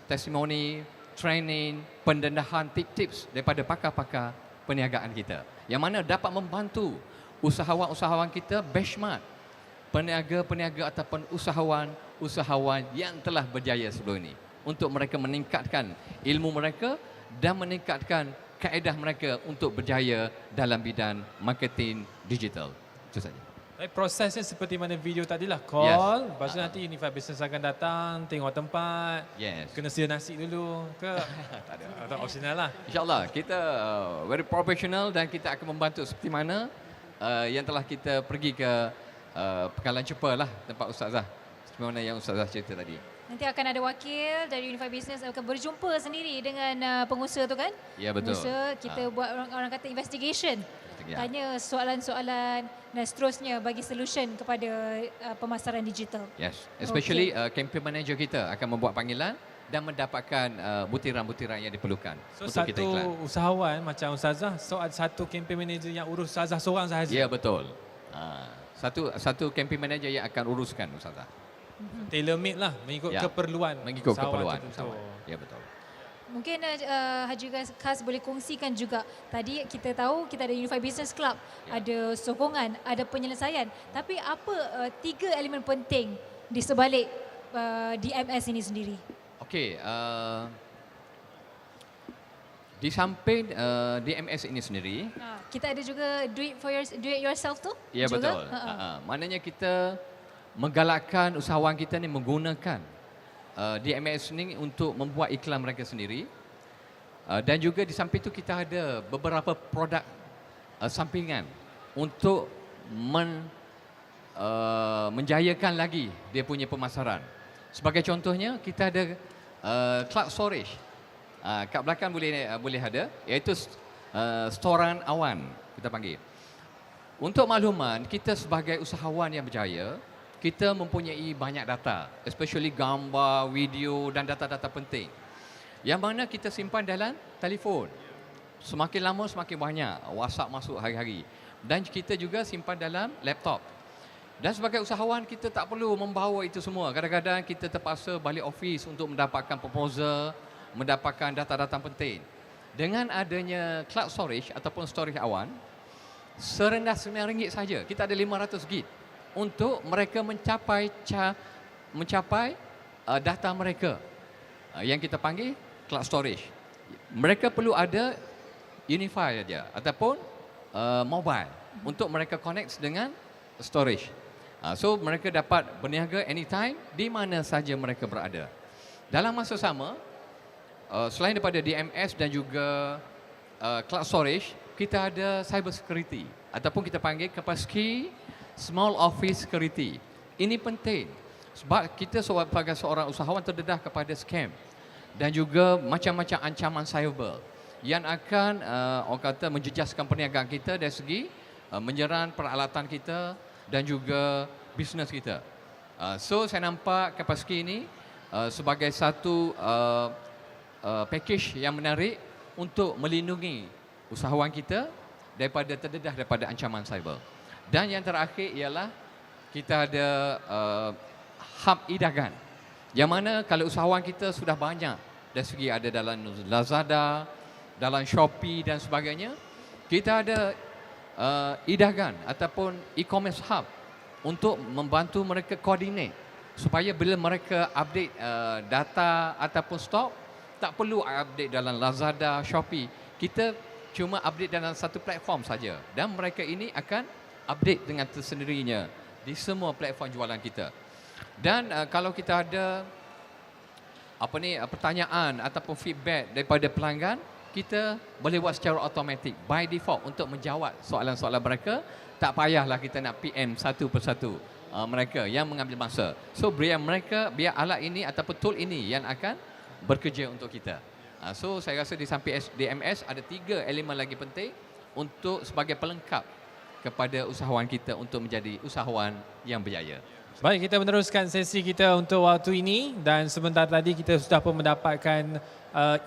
testimoni, training, pendendahan, tips-tips daripada pakar-pakar perniagaan kita yang mana dapat membantu usahawan-usahawan kita benchmark peniaga-peniaga ataupun usahawan yang telah berjaya sebelum ini untuk mereka meningkatkan ilmu mereka dan meningkatkan kaedah mereka untuk berjaya dalam bidang marketing digital. Itu saja. Prosesnya seperti mana video tadilah, call, lepas tu nanti Unify Business akan datang, tengok tempat, kena sedia nasi dulu ke? Tak ada, atau optional lah. InsyaAllah, kita very professional dan kita akan membantu seperti mana yang telah kita pergi ke Pekalan Cepa lah, tempat Ustazah. Seperti mana yang Ustazah cerita tadi. Nanti akan ada wakil dari Unify Business akan berjumpa sendiri dengan pengusaha tu kan? Ya, betul. Pengusaha, kita buat orang kata investigation. Ya. Tanya soalan-soalan dan seterusnya bagi solution kepada pemasaran digital. Yes, especially campaign manager kita akan membuat panggilan dan mendapatkan butiran-butiran yang diperlukan So untuk kita satu iklan. usahawan macam Ustazah, so ada satu campaign manager yang urus Ustazah seorang sahaja. Ya, betul. Satu campaign manager yang akan uruskan Ustazah. Tailor made lah, mengikut keperluan. Mengikut usahawan keperluan tertentu. usahawan. Ya, betul. Mungkin Haji Kas boleh kongsikan juga. Tadi kita tahu kita ada Unify Business Club, ada sokongan, ada penyelesaian. Tapi apa 3 elemen penting di sebalik DMS ini sendiri? Okey, di samping DMS ini sendiri, Kita ada juga do it yourself tu? ya juga? betul. Maknanya kita menggalakkan usahawan kita ni menggunakan DMS ni untuk membuat iklan mereka sendiri. Dan juga di samping itu kita ada beberapa produk sampingan untuk menjayakan lagi dia punya pemasaran. Sebagai contohnya kita ada cloud storage. Kat belakang boleh ada, iaitu storan awan kita panggil. Untuk makluman, kita sebagai usahawan yang berjaya, kita mempunyai banyak data, especially gambar, video dan data-data penting. Yang mana kita simpan dalam telefon. Semakin lama semakin banyak WhatsApp masuk hari-hari. Dan kita juga simpan dalam laptop. Dan sebagai usahawan kita tak perlu membawa itu semua. Kadang-kadang kita terpaksa balik office untuk mendapatkan proposal, mendapatkan data-data penting. Dengan adanya cloud storage ataupun storage awan, serendah RM9 saja, kita ada 500 gig untuk mereka mencapai data mereka yang kita panggil cloud storage. Mereka perlu ada Unify saja ataupun mobile untuk mereka connect dengan storage. So mereka dapat berniaga anytime di mana saja mereka berada. Dalam masa sama, selain daripada DMS dan juga cloud storage, kita ada cyber security ataupun kita panggil Kaspersky Small Office Security. Ini penting Sebab kita sebagai seorang usahawan terdedah kepada scam dan juga macam-macam ancaman cyber yang akan orang kata menjejaskan perniagaan kita dari segi menyerang peralatan kita dan juga bisnes kita. So saya nampak Kaspersky ini sebagai satu package yang menarik untuk melindungi usahawan kita daripada terdedah daripada ancaman cyber. Dan yang terakhir ialah kita ada hub e-dagang. Yang mana kalau usahawan kita sudah banyak dari segi ada dalam Lazada, dalam Shopee dan sebagainya, kita ada e-dagang ataupun e-commerce hub untuk membantu mereka koordinate supaya bila mereka update data ataupun stok, tak perlu update dalam Lazada, Shopee. Kita cuma update dalam satu platform saja dan mereka ini akan update dengan tersendirinya di semua platform jualan kita. Dan kalau kita ada pertanyaan ataupun feedback daripada pelanggan, kita boleh buat secara automatik by default untuk menjawab soalan-soalan mereka. Tak payahlah kita nak PM satu persatu mereka yang mengambil masa. So biar alat ini ataupun tool ini yang akan bekerja untuk kita. So saya rasa di samping DMS ada 3 elemen lagi penting untuk sebagai pelengkap kepada usahawan kita untuk menjadi usahawan yang berjaya. Baik, kita meneruskan sesi kita untuk waktu ini dan sebentar tadi kita sudah pun mendapatkan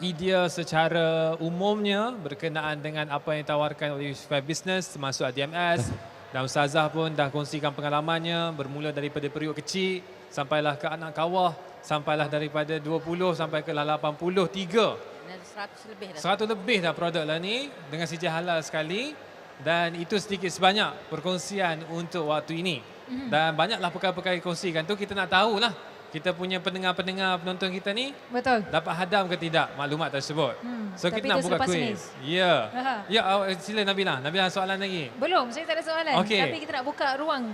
idea secara umumnya berkenaan dengan apa yang ditawarkan oleh Unify Business termasuk DMS dan Ustazah pun dah kongsikan pengalamannya bermula daripada periuk kecil sampailah ke anak kawah, sampailah daripada 20 sampai ke 83. 100 lebih dah. 100 lebih dah produk lah ni dengan sijil halal sekali dan itu sedikit sebanyak perkongsian untuk waktu ini. Dan banyaklah perkara-perkara dikongsikan tu kita nak tahulah kita punya pendengar-pendengar penonton kita ni Betul. dapat hadam ke tidak maklumat tersebut. So tapi kita nak itu buka selepas kuis. ini. Ya. Aha. Ya, sila Nabila. Nabila soalan lagi. Belum, saya tak ada soalan. Okey. Tapi kita nak buka ruang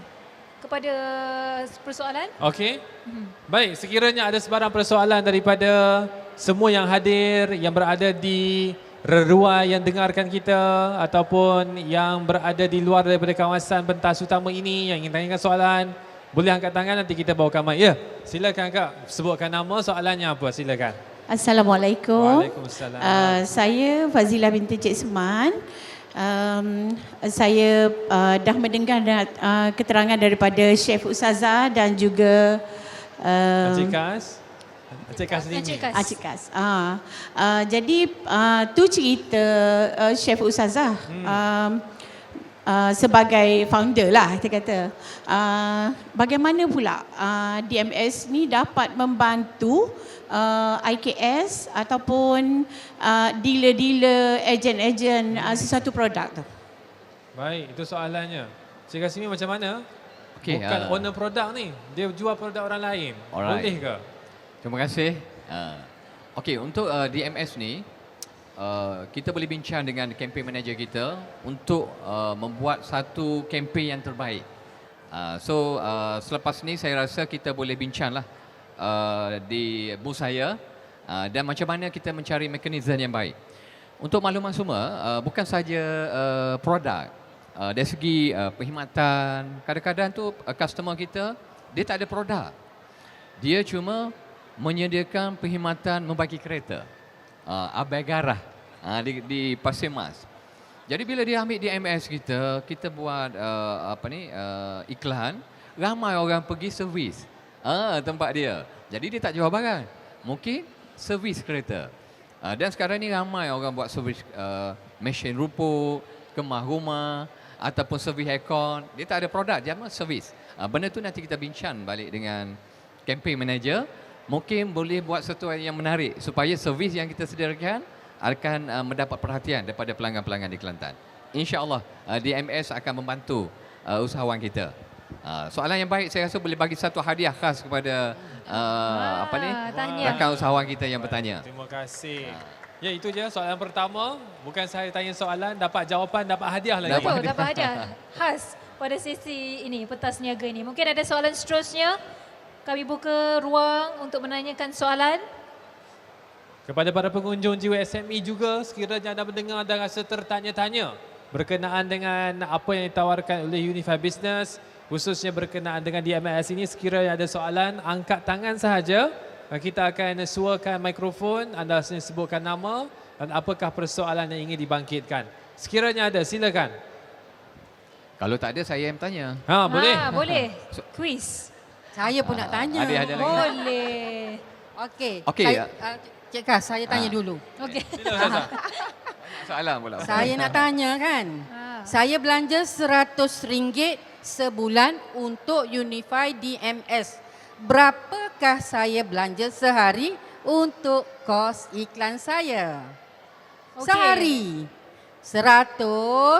kepada persoalan. Okey. Baik, sekiranya ada sebarang persoalan daripada semua yang hadir yang berada di reruai yang dengarkan kita ataupun yang berada di luar daripada kawasan pentas utama ini yang ingin tanyakan soalan, boleh angkat tangan nanti kita bawakan mic. Ya, silakan Kak, sebutkan nama, soalannya apa, silakan. Assalamualaikum. Waalaikumsalam. Saya Fazilah binti Cik Seman. Saya dah mendengar keterangan daripada Chef Ustazah dan juga Encik Kas. Encik Kas ni. Encik Kas. Jadi tu cerita Chef Ustazah sebagai founder lah kita kata. Bagaimana pula DMS ni dapat membantu IKS ataupun dealer-dealer, ejen-ejen sesuatu produk tu? Baik, itu soalannya. Cik Kasimi macam mana? Okey, Bukan owner produk ni, dia jual produk orang lain. Alright. Boleh ke? Terima kasih. Okey, untuk DMS ni, kita boleh bincang dengan campaign manager kita untuk membuat satu campaign yang terbaik. Selepas ni saya rasa kita boleh bincanglah di booth saya dan macam mana kita mencari mekanisme yang baik. Untuk makluman semua, bukan saja produk, dari segi perkhidmatan, kadang-kadang tu customer kita, dia tak ada produk. Dia cuma menyediakan perkhidmatan membagi kereta, abai garah di Pasir Mas. Jadi bila dia ambil DMS kita buat iklan, ramai orang pergi servis tempat dia. Jadi dia tak jual barang, mungkin servis kereta. Dan sekarang ni ramai orang buat servis mesin rupuk, kemah rumah ataupun servis aircon. Dia tak ada produk, dia cuma servis. Benda tu nanti kita bincang balik dengan campaign manager. Mungkin boleh buat sesuatu yang menarik supaya servis yang kita sediakan akan mendapat perhatian daripada pelanggan-pelanggan di Kelantan. InsyaAllah DMS akan membantu usahawan kita. Soalan yang baik, saya rasa boleh bagi satu hadiah khas kepada rakan usahawan kita yang bertanya. Terima kasih. Ya, itu je soalan pertama. Bukan saya tanya soalan, dapat jawapan, dapat hadiah lagi. Betul, dapat hadiah khas pada sesi ini, pentas niaga ini. Mungkin ada soalan seterusnya. Kami buka ruang untuk menanyakan soalan. Kepada para pengunjung Jiwa SME juga, sekiranya anda mendengar dan rasa tertanya-tanya berkenaan dengan apa yang ditawarkan oleh Unify Business khususnya berkenaan dengan DMS ini, sekiranya ada soalan, angkat tangan sahaja. Kita akan suarakan mikrofon, anda sebutkan nama dan apakah persoalan yang ingin dibangkitkan. Sekiranya ada, silakan. Kalau tak ada, saya yang tanya. Boleh. Boleh. Quiz. Saya pun nak tanya. Ada lagi. Boleh. Okey. Okey, Saya, Cik Kas, saya tanya dulu. Okey. Sila Ustazah. Soalan pula. Saya nak tanya kan. Saya belanja RM100 sebulan untuk Unify DMS. Berapakah saya belanja sehari untuk kos iklan saya? Okey. Sehari. 100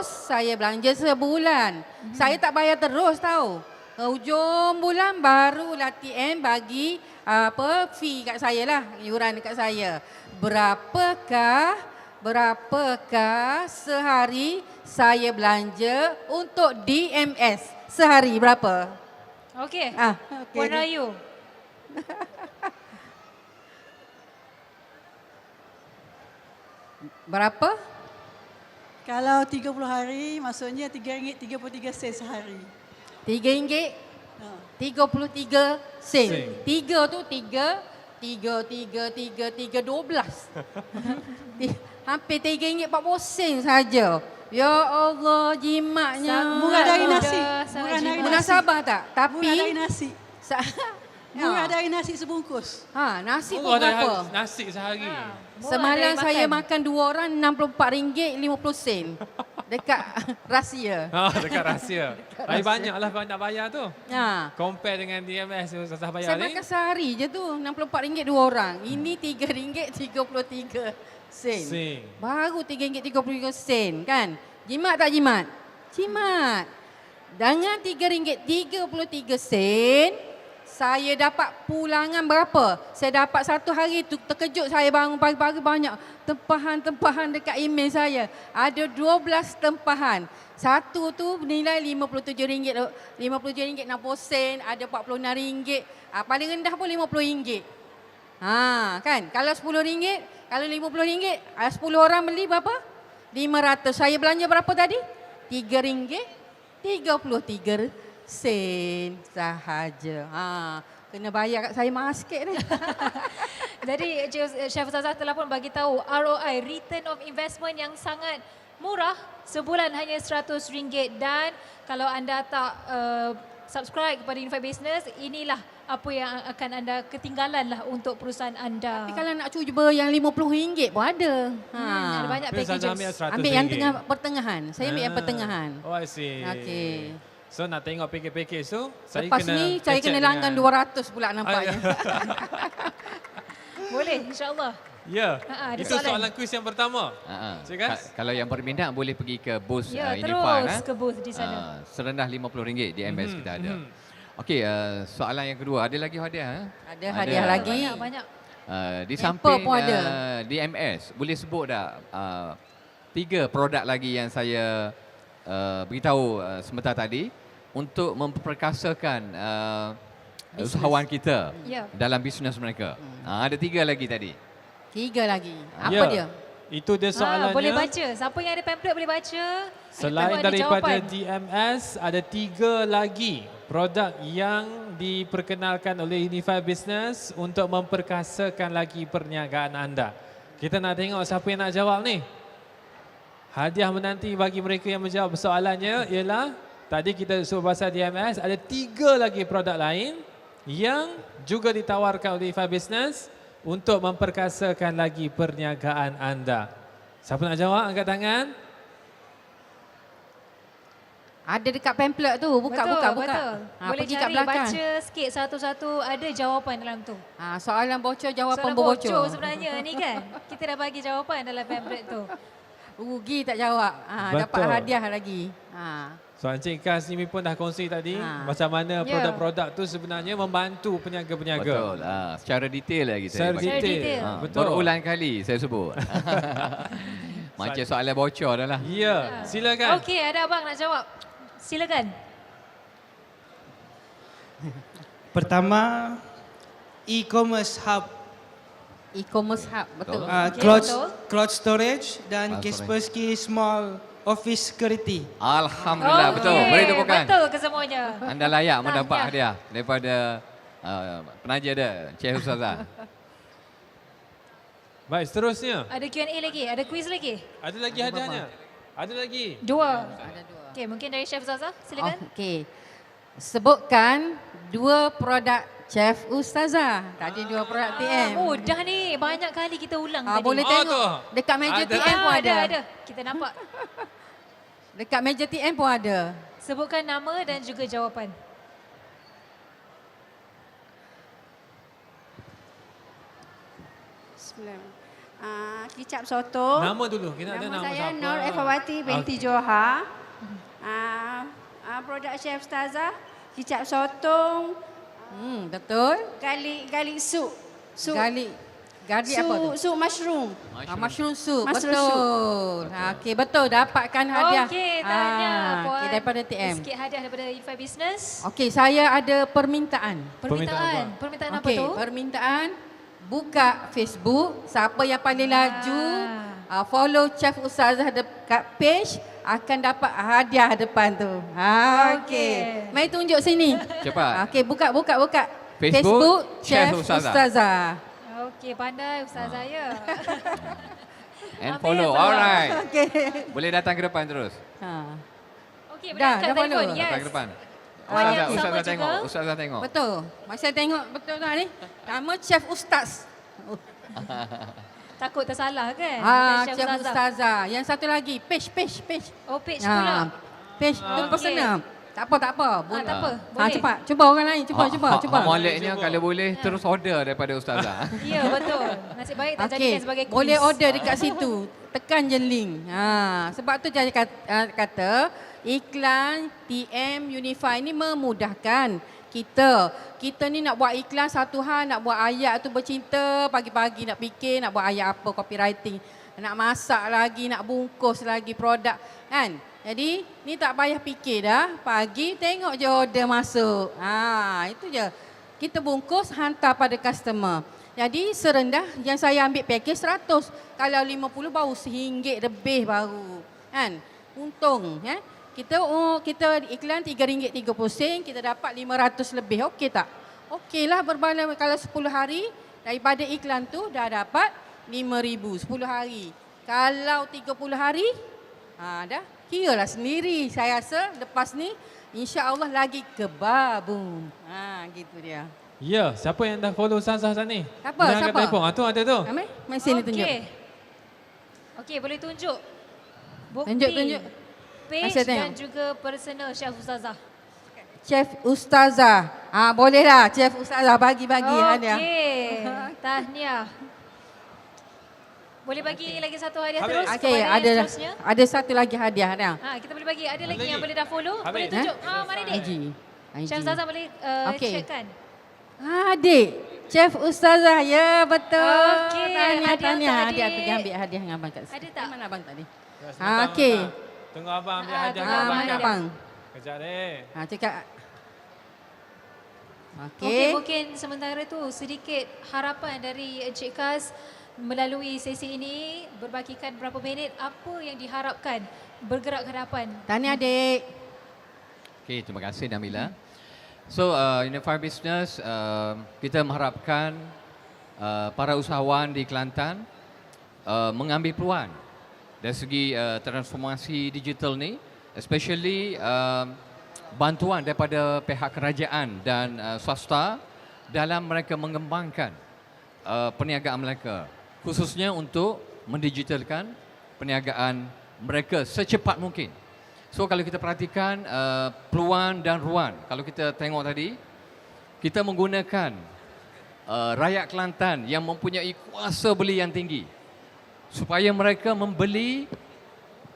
saya belanja sebulan. Saya tak bayar terus tahu. Hujung bulan barulah TM bagi fee kat saya lah, iuran dekat saya. Berapakah sehari saya belanja untuk DMS? Sehari berapa? Okey. Okey. Puan Rayu. Berapa? Kalau 30 hari, maksudnya RM3.33 sehari. RM3 Ha. 33 sen. Sen. 3 tu 3, 12. Hampir RM3.40 saja. Ya Allah, jimatnya. Murah dari nasi. Sangat Murah dari nasi. Munasabah tak? Tapi Murah dari nasi. Murah Ya. dari nasi sebungkus. Nasi pun Oh, ada berapa? nasi sehari. Semalam dari saya makan. makan 2 orang RM64.50 dekat Rahsia. Dekat rahsia. Tapi banyaklah nak bayar tu. Ha. Compare dengan DMS yang Ustazah bayar Saya ni. makan sehari je tu RM64 2 orang. Ini RM3.33 sen. Sen. Baru RM3.33 kan? Jimat tak jimat? Jimat. Dengan RM3.33 saya dapat pulangan berapa? Saya dapat satu hari tu terkejut saya bangun pagi-pagi banyak tempahan-tempahan dekat email saya. Ada 12 tempahan. Satu tu bernilai RM57, RM57.60, ada RM46. Paling rendah pun RM50. Kan? Kalau RM10, kalau RM50, 10 orang beli berapa? RM500. Saya belanja berapa tadi? RM3.33 sahaja. Kena bayar kat saya mahal sikit ni. Jadi Chef Ustazah telah pun bagi tahu ROI, return of investment yang sangat murah, sebulan hanya RM100 dan kalau anda tak subscribe kepada Unify Business, inilah apa yang akan anda ketinggalan lah untuk perusahaan anda. Tapi kalau nak cuba yang RM50 pun ada. Ada banyak Tapi Ustazah packages. ambil RM100. Ambil yang tengah pertengahan. Saya ambil yang pertengahan. Oh, I see. Okey. So nak tengok package tu, saya Lepas kena ni saya kena langgan 200 pula nampaknya. Boleh, insyaAllah. Ya, ada itu soalan. soalan kuis yang pertama. Cik Kas? Kalau yang berminat boleh pergi ke booth Ya, Unify. terus ke booth di sana. Serendah RM50 di MS kita ada. Okey, soalan yang kedua. Ada lagi hadiah? Ada hadiah lagi. Banyak. Di Hamper samping pun ada. DMS, boleh sebut tak 3 produk lagi yang saya beritahu sebentar tadi untuk memperkasakan usahawan kita dalam bisnes mereka. Ada 3 lagi tadi. 3 lagi. Apa dia? Itu dia soalannya. Boleh baca. Siapa yang ada pamphlet boleh baca. Selain Tengok ada daripada jawapan. DMS, ada 3 lagi produk yang diperkenalkan oleh Unify Business untuk memperkasakan lagi perniagaan anda. Kita nak tengok siapa yang nak jawab ni. Hadiah menanti bagi mereka yang menjawab soalannya ialah, tadi kita sebut pasal DMS, ada 3 lagi produk lain yang juga ditawarkan oleh Unify Business untuk memperkasakan lagi perniagaan anda. Siapa nak jawab? Angkat tangan. Ada dekat pamphlet tu. Buka. Betul. Boleh pergi kat cari, belakang. baca sikit satu-satu. Ada jawapan dalam tu. Soalan bocor, jawapan Soalan berbocor. bocor sebenarnya ni kan. Kita dah bagi jawapan dalam pamphlet tu. Rugi tak jawab. Dapat Betul. hadiah lagi. So Encik Kas ni pun dah kongsi tadi macam mana produk-produk tu sebenarnya membantu peniaga-peniaga. Betul. Secara detail lagi saya Secara bagi. detail. Betul. Berulang kali saya sebut. Macam soalan bocor dah lah. Ya, silakan. Okey, ada abang nak jawab. Silakan. Pertama, e-commerce hub E-commerce hub, betul. Cloud storage dan Cloud Kaspersky Small Office Security. Alhamdulillah, betul. Beri tepukan. Betul kesemuanya. Anda layak mendapat Tahniah. hadiah daripada penaja dia, Cik Ustazah. Baik, seterusnya. Ada Q&A lagi? Ada quiz lagi? Ada lagi hadiahnya? Ada lagi? Dua. Okey, mungkin dari Chef Zaza, silakan. Okey. Sebutkan 2 produk Chef Ustazah. Tadi 2 produk TM. Oh, dah ni banyak kali kita ulang tadi. Boleh tengok. tu. Dekat meja Ada. TM pun ada. Ada. Kita nampak. Dekat meja TM pun ada. Sebutkan nama dan juga jawapan. Kicap soto. Nama dulu. Kita ada nama saya siapa? Nur Efawati binti Johar. Produk Chef Ustazah. Kicap sotong. Betul. Garlic soup. Garlic apa tu? Soup mushroom. Mushroom soup. Mushroom Betul. Okey, betul. Dapatkan hadiah. Okey, tahniah Puan. Okey, daripada TM. Sikit hadiah daripada Unify Business. Okey, saya ada permintaan. Permintaan apa Okey, tu? permintaan buka Facebook. Siapa yang paling laju, follow Chef Ustazah dekat page, akan dapat hadiah depan tu. Okey. Mari tunjuk sini. Cepat. Okey, buka. Facebook, Chef Chef Ustazah. Ustazah. Okey, pandai Ustazah ya. And Ambil follow. yang peluang. Alright. Okey. Boleh datang ke depan terus. Okey, boleh Dah, angkat dah telefon. follow. Yes. Datang ke depan. Awak yang Ustazah sama tengok. juga. Ustazah tengok. Betul. Masa tengok betul tak ni? Nama Chef Ustaz. Takut tersalah kan? Bukan Chef Ustazah. Yang satu lagi, page. Oh, page pula. Page tu personal. Tak apa. Boleh. tak apa, boleh. Cepat. Cuba orang lain. Cuba. Moleknya kalau boleh terus order daripada Ustazah. Ya, betul. Nasib baik tak jadikan sebagai quiz. Boleh order dekat situ. Tekan je link. Sebab tu saya kata iklan TM Unify ni memudahkan kita. Kita ni nak buat iklan satu hal, nak buat ayat tu bercinta, pagi-pagi nak fikir nak buat ayat apa, copywriting. Nak masak lagi, nak bungkus lagi produk kan. Jadi ni tak payah fikir dah. Pagi tengok je order masuk. Itu je. Kita bungkus hantar pada customer. Jadi serendah yang saya ambil package 100. Kalau 50 baru RM1 lebih baru. Kan? Untung ya. Kita iklan RM3.30, kita dapat 500 lebih. Okey tak? Okeylah berbalik kalau 10 hari daripada iklan tu dah dapat 5,000 10 hari. Kalau 30 hari dah kiralah sendiri. Saya rasa lepas ni insya-Allah lagi kebabum. Gitu dia. Ya, siapa yang dah follow Ustazah saat ni? Siapa? Boleh angkat telefon. Tu ada tu. Mari sini tunjuk. Okey, boleh tunjuk. Bukti. Tunjuk. Page dan juga personal Chef Ustazah. Chef Ustazah. Bolehlah Chef Ustazah bagi hadiah. Okey. Tahniah. Boleh bagi lagi satu hadiah terus Okey, kepada yang seterusnya? ada satu lagi hadiah dah. Kita boleh bagi. Ada lagi yang boleh dah follow? Boleh tunjuk. Mari Dik. Chef Ustazah boleh checkkan. Adik. Chef Ustazah. Ya, betul. Okey, Tahniah. hadiah Adik pergi ambil hadiah dengan abang kat sini. Ada tak? Mana abang tadi? Okey. Tunggu abang ambil hadiah dengan abang. Mana abang? Kejap deh. Cakap. Okey, mungkin sementara tu sedikit harapan dari Encik Kas melalui sesi ini, berbakikan berapa minit, apa yang diharapkan bergerak ke hadapan. Tahniah adik. Okey, terima kasih Namila. So, Unify Business, kita mengharapkan para usahawan di Kelantan mengambil peluang dari segi transformasi digital ni, especially bantuan daripada pihak kerajaan dan swasta dalam mereka mengembangkan perniagaan mereka, khususnya untuk mendigitalkan perniagaan mereka secepat mungkin. So kalau kita perhatikan peluang dan ruang, kalau kita tengok tadi, kita menggunakan rakyat Kelantan yang mempunyai kuasa beli yang tinggi supaya mereka membeli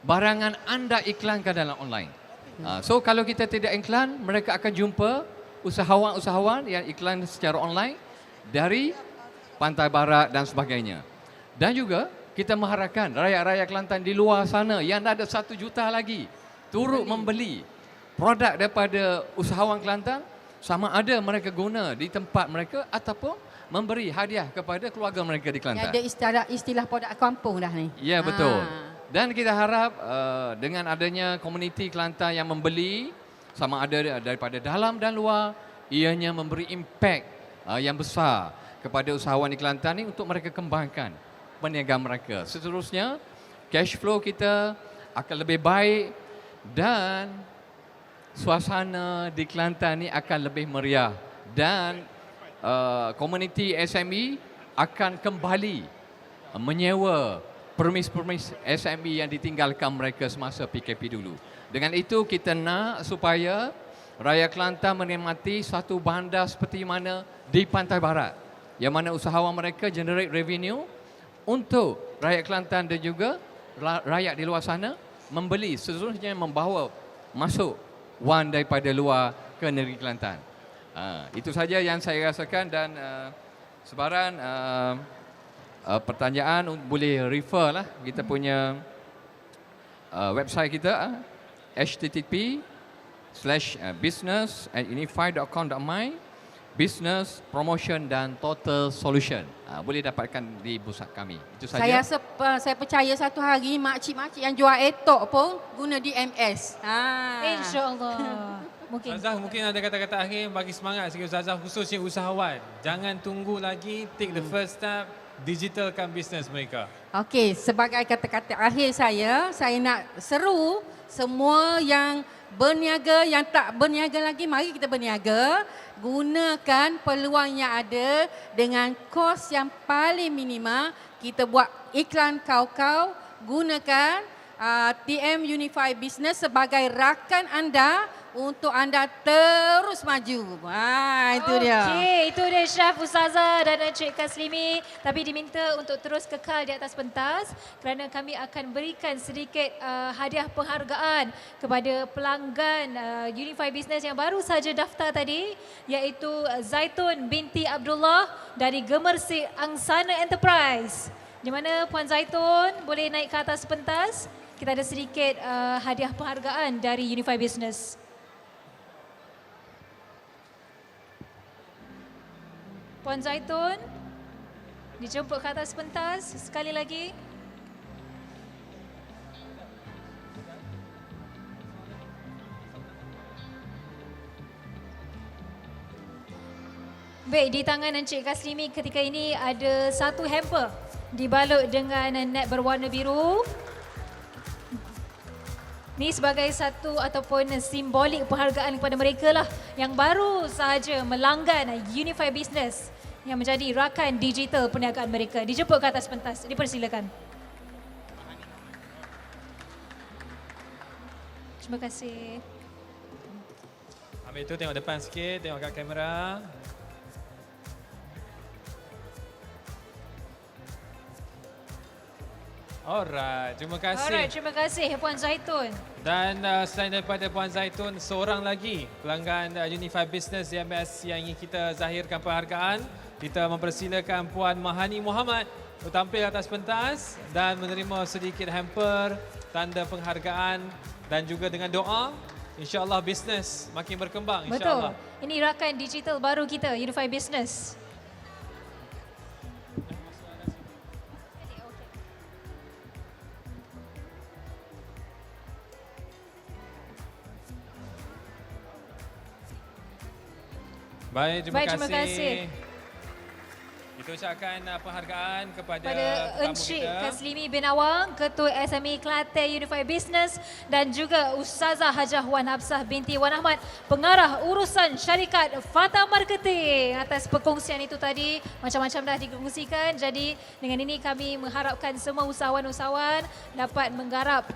barangan anda iklankan dalam online. So kalau kita tidak iklan, mereka akan jumpa usahawan-usahawan yang iklan secara online dari Pantai Barat dan sebagainya. Dan juga kita mengharapkan rakyat-rakyat Kelantan di luar sana yang ada 1 juta lagi turut membeli produk daripada usahawan Kelantan, sama ada mereka guna di tempat mereka ataupun memberi hadiah kepada keluarga mereka di Kelantan. Ada istilah produk kampung dah ni. Ya, betul. Dan kita harap dengan adanya komuniti Kelantan yang membeli, sama ada daripada dalam dan luar, ianya memberi impak yang besar kepada usahawan di Kelantan ni untuk mereka kembangkan perniagaan mereka. Seterusnya, cash flow kita akan lebih baik dan suasana di Kelantan ni akan lebih meriah dan komuniti SME akan kembali menyewa permis-permis SME yang ditinggalkan mereka semasa PKP dulu. Dengan itu kita nak supaya rakyat Kelantan menikmati satu bandar seperti mana di Pantai Barat, yang mana usahawan mereka generate revenue untuk rakyat Kelantan dan juga rakyat di luar sana membeli, seterusnya membawa masuk wang daripada luar ke negeri Kelantan. Itu saja yang saya rasakan dan sebaran pertanyaan boleh refer lah kita punya website kita http://business@unify.com.my business, promotion dan total solution. Boleh dapatkan di pusat kami. Itu saja. Saya percaya satu hari makcik-makcik yang jual etok pun guna DMS. InsyaAllah. Ustazah, mungkin ada kata-kata akhir bagi semangat sikit Ustazah, khususnya usahawan. Jangan tunggu lagi, take the first step, digitalkan bisnes mereka. Okey, sebagai kata-kata akhir saya nak seru semua yang berniaga, yang tak berniaga lagi, mari kita berniaga. Gunakan peluang yang ada dengan kos yang paling minima. Kita buat iklan kau-kau. Gunakan TM Unify Business sebagai rakan anda untuk anda terus maju. Itu dia. Okey, itu dia Chef Ustazah dan Encik Kaslimi. Tapi diminta untuk terus kekal di atas pentas kerana kami akan berikan sedikit hadiah penghargaan kepada pelanggan Unify Business yang baru saja daftar tadi, iaitu Zaitun binti Abdullah dari Gemersik Angsana Enterprise. Di mana Puan Zaitun boleh naik ke atas pentas. Kita ada sedikit hadiah penghargaan dari Unify Business. Puan Zaitun, dijemput ke atas pentas sekali lagi. Baik, di tangan Encik Kaslimi ketika ini ada satu hamper dibalut dengan net berwarna biru. Ini sebagai satu ataupun simbolik penghargaan kepada mereka lah yang baru sahaja melanggan Unify Business yang menjadi rakan digital perniagaan mereka. Dijemput ke atas pentas. Dipersilakan. Terima kasih. Ambil itu, tengok depan sikit, tengok kat kamera. Alright, terima kasih. Alright, terima kasih Puan Zaitun. Dan selain daripada Puan Zaitun, seorang lagi pelanggan Unify Business DMS yang ingin kita zahirkan penghargaan. Kita mempersilakan Puan Mahani Muhammad untuk tampil atas pentas dan menerima sedikit hamper, tanda penghargaan dan juga dengan doa. InsyaAllah bisnes makin berkembang, insyaAllah. Betul. Ini rakan digital baru kita, Unify Business. Baik, terima Terima kasih. Kita ucapkan penghargaan kepada Encik kita. Kaslimi bin Awang, Ketua SME Kelantan Unify Business dan juga Ustazah Hajah Wan Hafsah binti Wan Ahmad, Pengarah Urusan Syarikat Fata Marketing. Atas perkongsian itu tadi, macam-macam dah dikongsikan. Jadi dengan ini kami mengharapkan semua usahawan-usahawan dapat menggarap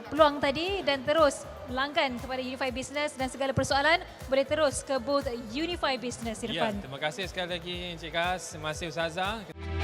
peluang tadi dan terus melanggan kepada Unify Business dan segala persoalan boleh terus ke booth Unify Business di depan. Ya, terima kasih sekali lagi Encik Kas. Terima kasih Ustazah.